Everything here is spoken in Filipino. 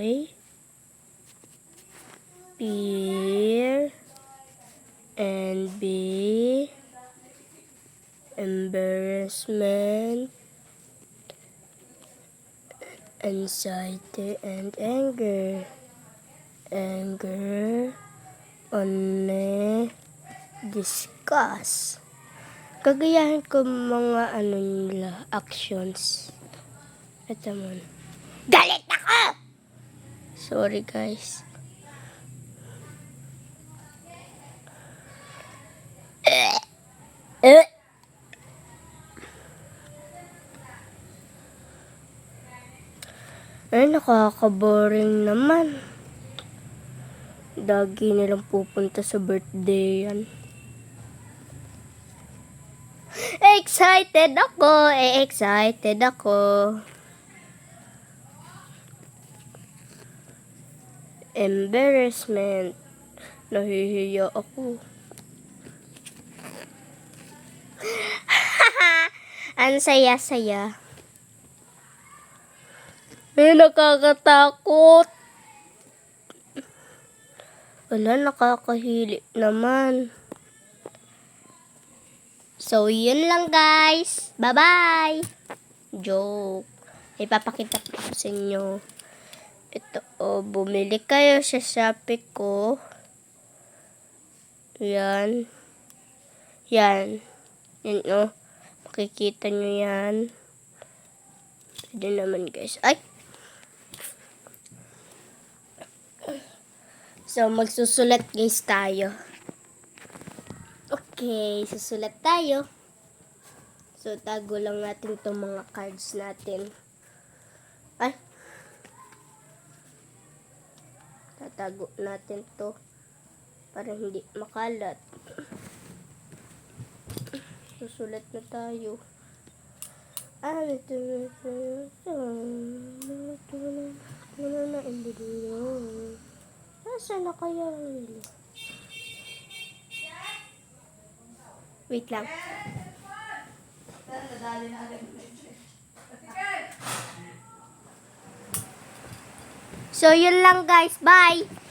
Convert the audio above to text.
joy, fear, envy, embarrassment, anxiety, and anger. Anger, only, disgust. Gagayahin ko mga nila, actions. Ito mo. Galit ako! Sorry guys. Ay, nakaka-boring naman. Lagi nilang pupunta sa birthday yan. Excited ako. Embarrassment. Nahihiya ako. Ang saya-saya. Nakakatakot. Wala, nakakahili naman. So, yun lang guys. Bye-bye. Joke. Ipapakita ko sa inyo. Ito, bumili kayo sa Shopee ko. Yan. Yan. Yan, makikita nyo yan. Pwede naman guys. Ay! So, magsusulat guys tayo. Okay, susulat tayo. So, tago lang natin itong mga cards natin. Ay! Tatago natin to para hindi makalat. Susulat na tayo. Ito na individual. Nasaan na kaya? Wait lang. So, yun lang guys. Bye!